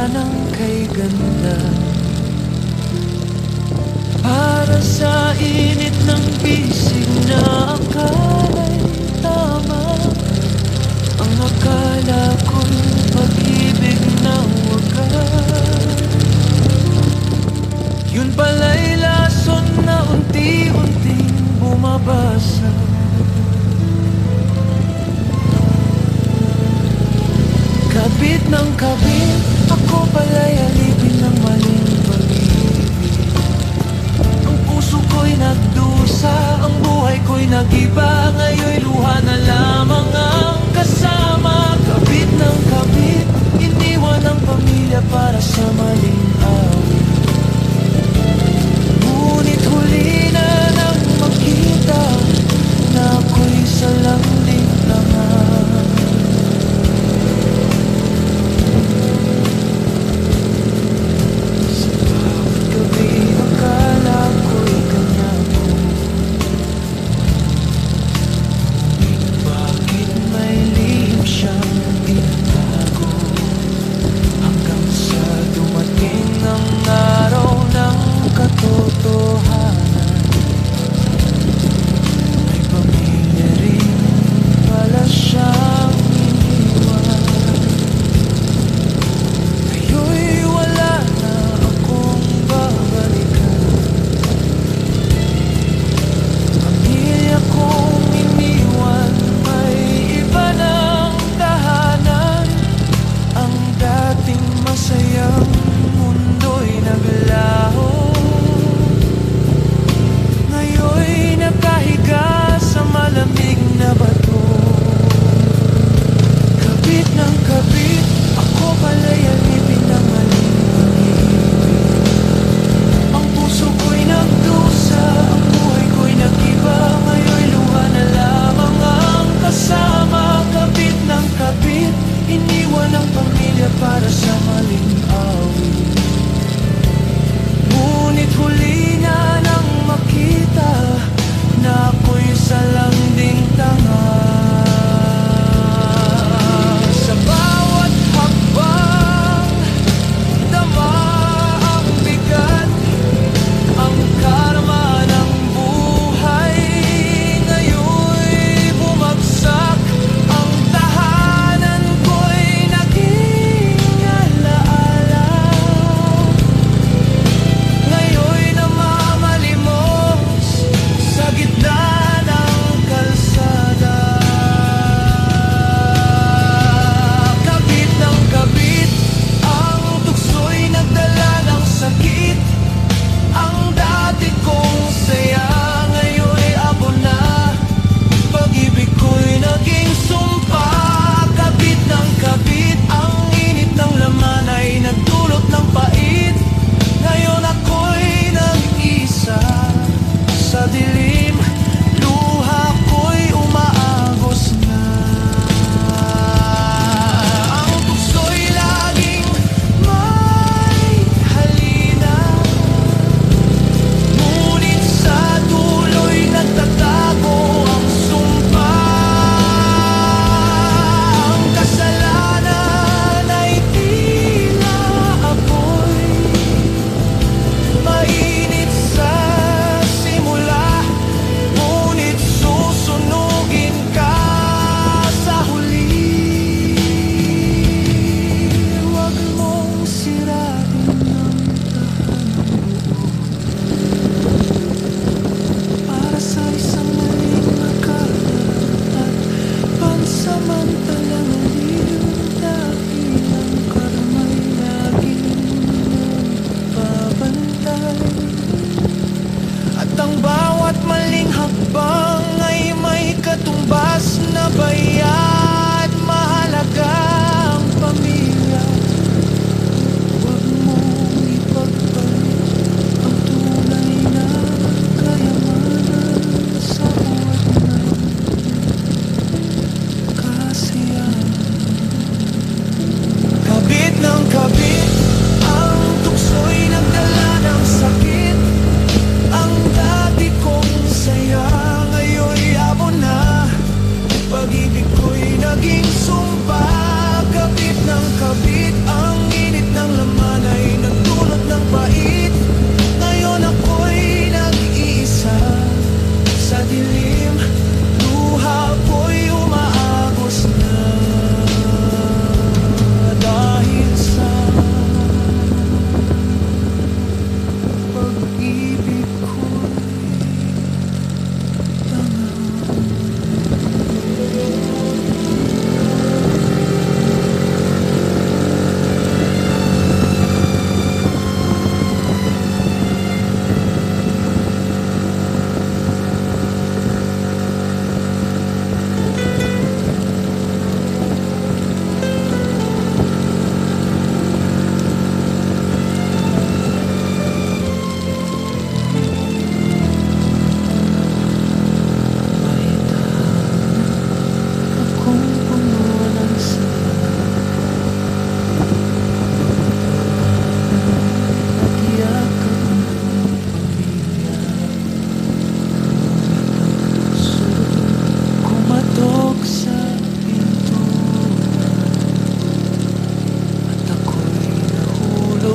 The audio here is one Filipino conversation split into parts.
ng kay ganda. Para sa init ng bisig na akala'y tama, ang akala ko'y pag-ibig na wagas. Yun pala'y lason na unti-unting bumabasa. Kabit ng kabit, ako pala'y alipin ng maling pag-ibig. Ang puso ko'y nagdusa, ang buhay ko'y nag-iba. Ngayon'y luha na lamang ang kasama. Kabit ng kabit, iniwan ang pamilya para sa maling awit. Ngunit huli na nang makita na ako'y salang lintangan. Masayang mundo'y naglaho, ngayon'y nakahiga sa malamig na bato. Kabit ng kabit, ako pala'y alipin ng maling pag-ibig. Ang puso ko'y nagdusa, ang buhay ko'y nag-iba. Ngayon'y luha na lamang ang kasama. Kabit ng kabit, iniwan ang pamilya para sa maling awit.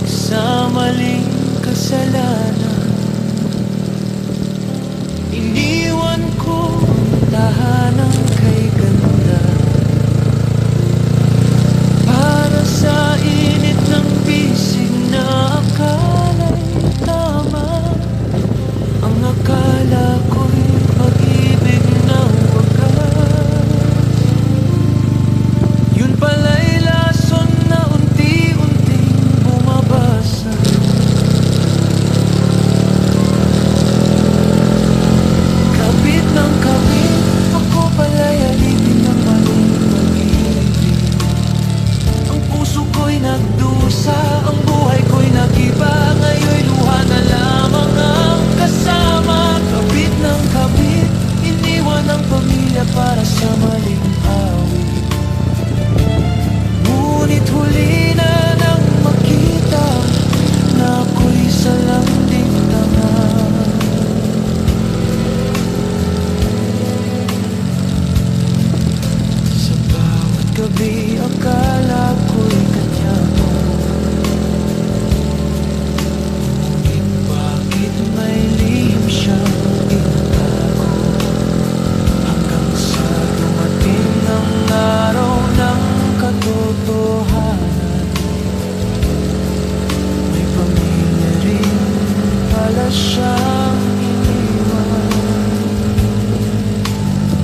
nahulog sa maling kasalanan. Iniwan ko ang tahanang kay ganda para sa init ng bisig na akala'y tama. Ang akala ko'y pag-ibig na wagas, yun pala'y lason na unti-unting bumabasa. Kabit ng kabit, ako pala'y alipin ng maling pag-ibig. Ang puso ko'y nagdusa, ang buhay ko'y nag-iba. Ngayon'y luha na lamang ang kasama. Kabit ng kabit, iniwan ang pamilya para sa maling awit. Ngunit huli na nang makita na ako'y salanding tanga. Sa bawat gabi akala ko'y kanya mo, ngunit bakit may lihim siyang tinatago? Hanggang sa dumating ang araw ng katotohanan, may pamilya rin pala siyang iniwan.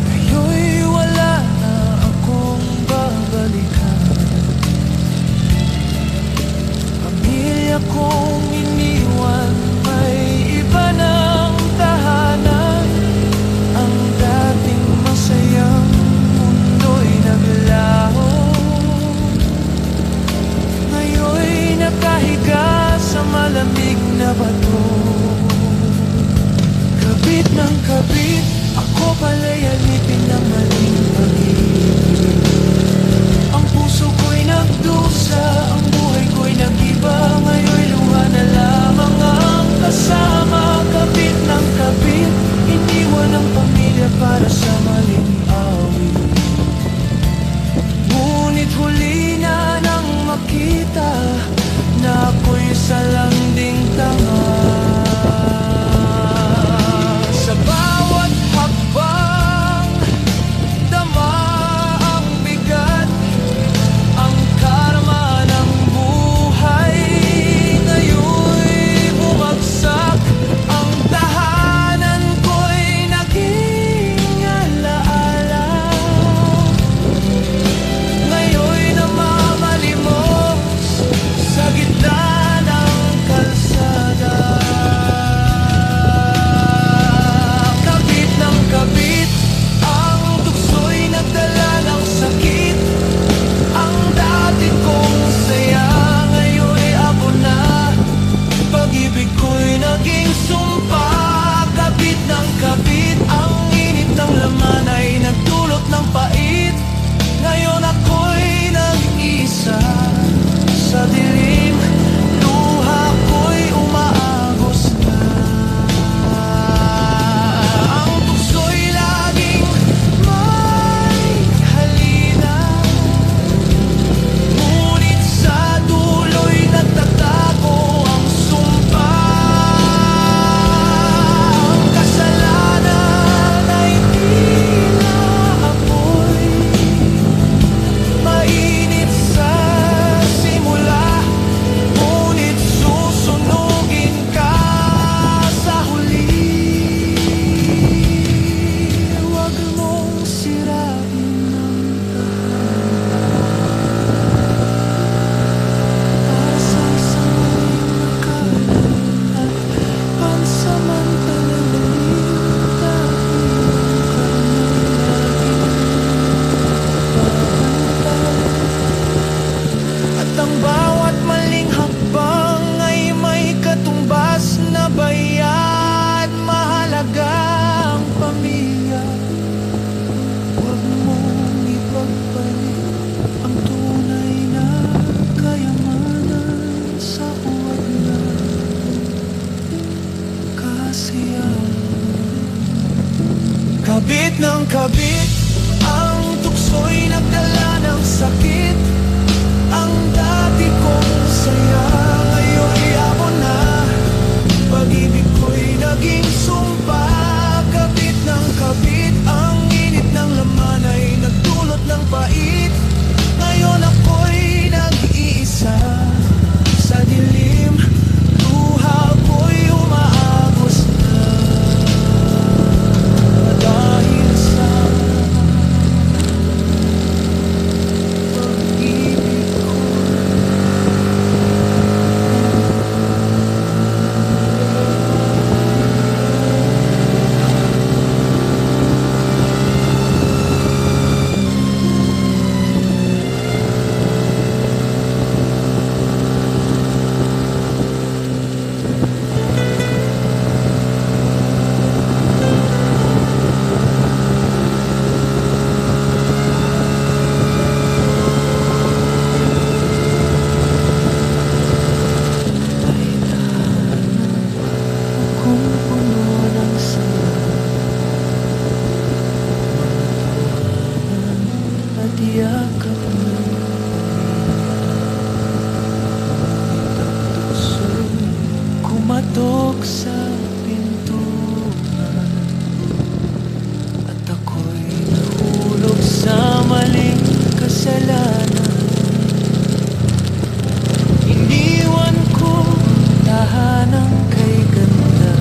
Ngayon'y wala na akong babalikan. Pamilya kong iniwan, may iba ng tahanan. Ang dating masayang mundo'y naglaho. Ngayon'y nakahiga sa malamig na bato. Kabit ng kabit, ako pala'y alipin ng maling pag-ibig. Ang puso ko'y nagdusa, ang buhay ko'y nag-iba. Ngayon'y luha na lamang ang kasama. Kabit ng kabit, iniwan ang pamilya para sa maling awit. Ngunit huli na nang makita na ako'y salanding tanga. Sa bawat hakbang, dama ang bigat, ang karma ng buhay. Ngayon'y bumagsak, ang tahanan ko'y naging alaala. Ngayon'y namamalimos sa gitna ng kalsada. Kabit ng kabit, ang tukso'y nagdala ng sakit. Ang dati kong saya, ngayon'y ako na. Pag-ibig ko'y naging sumpa. Kabit ng kabit, ang init ng laman ay nagdulot ng pait. Ngayon ako'y nag-isa sa dilim, luha ko'y umaagos na. Ang tukso'y laging may halina, ngunit sa dulo'y nagtatago ang sumpa. Ang kasalanan ay tila apoy, mainit sa simula, ngunit susunugin ka sa huli. Huwag mong sirain ang para sa isang maling akala at pansamantalang dahil at ang bawat maling hakbang ay may katumbas na bayad. Mahalaga ang pamilya, huwag mong ipagpalit ang tunay na kayamanan sa huwag na kasiyahan. Kabit ng kabit, ang tukso'y nagdala ng sakit. Ang dati kong saya, ngayon pumutok sa pintuan at ako'y nahulog sa maling kasalanan. Iniwan ko tahanang kay ganda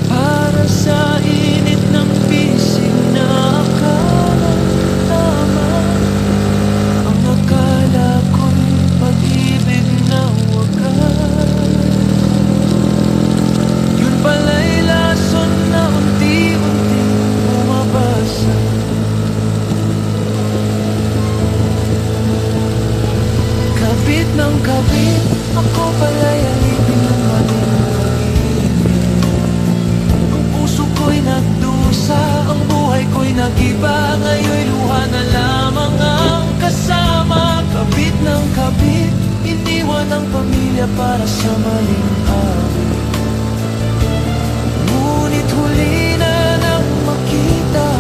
para sa init ng bisig na akala tama. Ang akala ko'y pag-ibig na wagas, yun pala'y lason na unti-unting bumabasa. Kabit ng kabit, ako pala'y alipin ng maling pag-ibig. Ang puso ko'y nagdusa, ang buhay ko'y nag-iba. Ngayon'y luha na lamang ang kasama. Kabit ng kabit, iniwan ang pamilya para sa maling awit. Ngunit huli na nang makita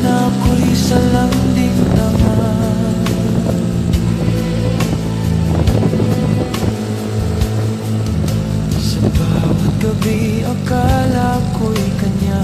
na ako'y salanding naman. Sa bawat gabi akala ko'y kanya